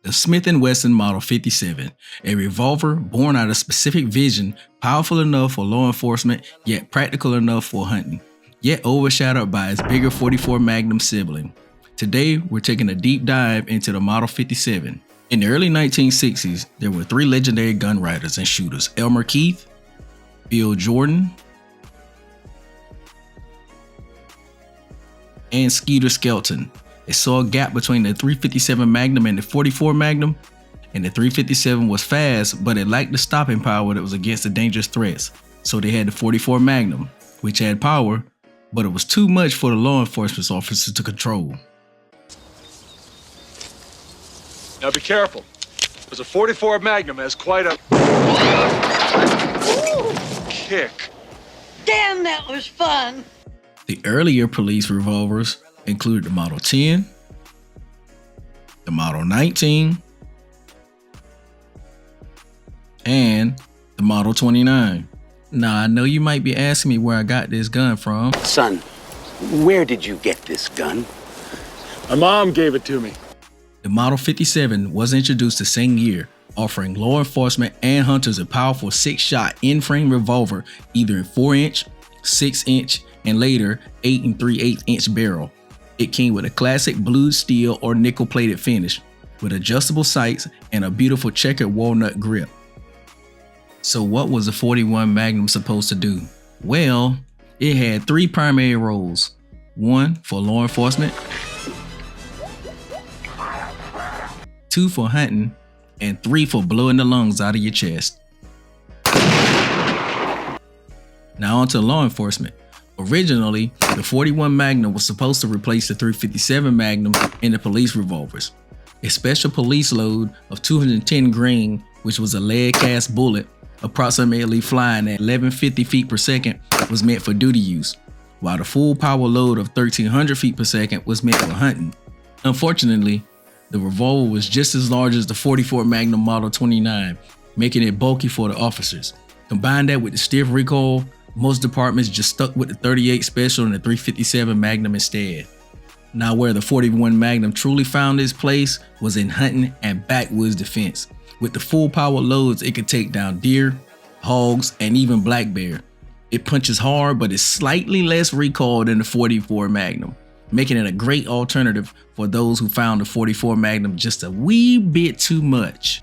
The Smith & Wesson Model 57, a revolver born out of specific vision, powerful enough for law enforcement, yet practical enough for hunting, yet overshadowed by its bigger 44 Magnum sibling. Today, we're taking a deep dive into the Model 57. In the early 1960s, there were three legendary gun writers and shooters, Elmer Keith, Bill Jordan, and Skeeter Skelton. They saw a gap between the 357 Magnum and the 44 Magnum, and the 357 was fast, but it lacked the stopping power that was against the dangerous threats. So they had the 44 Magnum, which had power, but it was too much for the law enforcement officers to control. Now be careful, because a 44 Magnum has quite a kick. Damn, that was fun. The earlier police revolvers included the Model 10, the Model 19, and the Model 29. Now, I know you might be asking me where I got this gun from. Son, where did you get this gun? My mom gave it to me. The Model 57 was introduced the same year, offering law enforcement and hunters a powerful 6-shot in-frame revolver, either in 4-inch, 6-inch, and later 8 3/8-inch barrel. It came with a classic blued steel or nickel-plated finish, with adjustable sights and a beautiful checkered walnut grip. So what was the 41 Magnum supposed to do? Well, it had three primary roles. One for law enforcement, two for hunting, and three for blowing the lungs out of your chest. Now on to law enforcement. Originally, the 41 Magnum was supposed to replace the 357 Magnum in the police revolvers. A special police load of 210 grain, which was a lead-cast bullet, approximately flying at 1150 feet per second, was meant for duty use, while the full power load of 1300 feet per second was meant for hunting. Unfortunately, the revolver was just as large as the 44 Magnum Model 29, making it bulky for the officers. Combine that with the stiff recoil, most departments just stuck with the 38 Special and the 357 Magnum instead. Now where the 41 Magnum truly found its place was in hunting and backwoods defense. With the full power loads, it could take down deer, hogs, and even black bear. It punches hard, but is slightly less recoil than the 44 Magnum, making it a great alternative for those who found the 44 Magnum just a wee bit too much.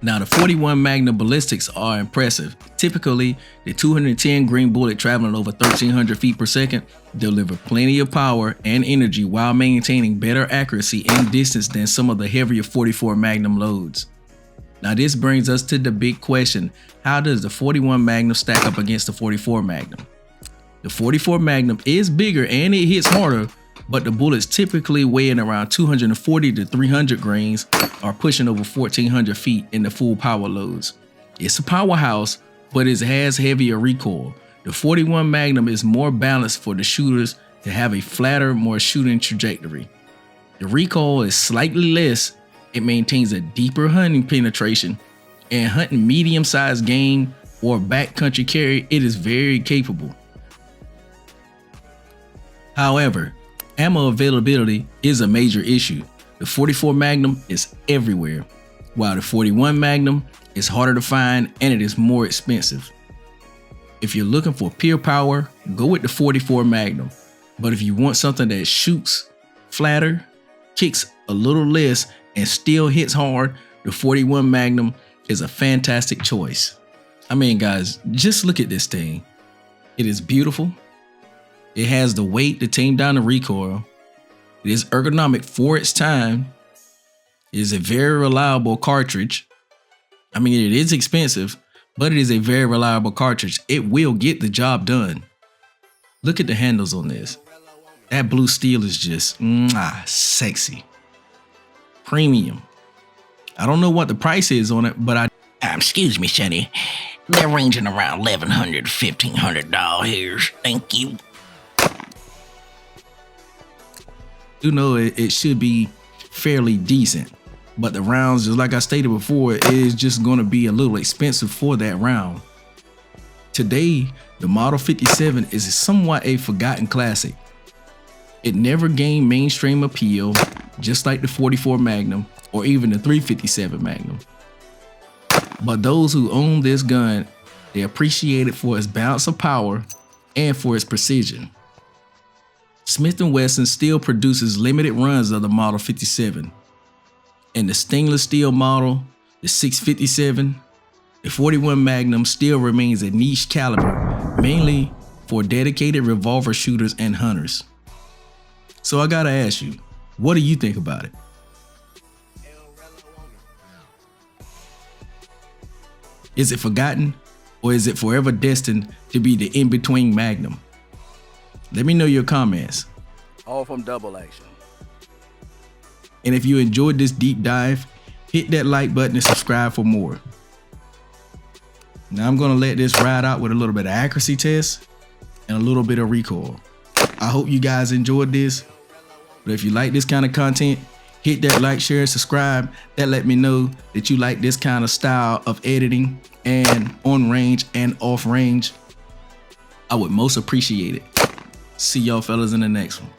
Now the 41 Magnum ballistics are impressive. Typically, the 210 grain bullet traveling over 1300 feet per second deliver plenty of power and energy while maintaining better accuracy and distance than some of the heavier 44 Magnum loads. Now this brings us to the big question: how does the 41 Magnum stack up against the 44 Magnum? The 44 Magnum is bigger and it hits harder, but the bullets typically weighing around 240 to 300 grains are pushing over 1400 feet in the full power loads. It's a powerhouse, but it has heavier recoil. The 41 Magnum is more balanced for the shooters to have a flatter, more shooting trajectory. The recoil is slightly less. It maintains a deeper hunting penetration, and hunting medium-sized game or backcountry carry, it is very capable. However, ammo availability is a major issue. The 44 Magnum is everywhere, while the 41 Magnum is harder to find and it is more expensive. If you're looking for pure power, go with the 44 Magnum. But if you want something that shoots flatter, kicks a little less, and still hits hard, the 41 Magnum is a fantastic choice. I mean, guys, just look at this thing. It is beautiful. It has the weight to tame down the recoil. It is ergonomic for its time. It is a very reliable cartridge. I mean, it is expensive, but it is a very reliable cartridge. It will get the job done. Look at the handles on this. That blue steel is just sexy. Premium. I don't know what the price is on it, but Excuse me, Sonny. They're ranging around $1,100 to $1,500 here. Thank you. do know it should be fairly decent. But the rounds, just like I stated before, is just going to be a little expensive for that round. Today, the Model 57 is somewhat a forgotten classic. It never gained mainstream appeal, just like the 44 Magnum or even the 357 Magnum. But those who own this gun, they appreciate it for its balance of power and for its precision. Smith & Wesson still produces limited runs of the Model 57. And the stainless steel model, the 657, the 41 Magnum still remains a niche caliber, mainly for dedicated revolver shooters and hunters. So I gotta ask you, what do you think about it? Is it forgotten, or is it forever destined to be the in-between Magnum? Let me know your comments. All from Double Action. And if you enjoyed this deep dive, hit that like button and subscribe for more. Now I'm gonna let this ride out with a little bit of accuracy test and a little bit of recoil. I hope you guys enjoyed this. But if you like this kind of content, hit that like, share, and subscribe. That let me know that you like this kind of style of editing and on range and off range. I would most appreciate it. See y'all fellas in the next one.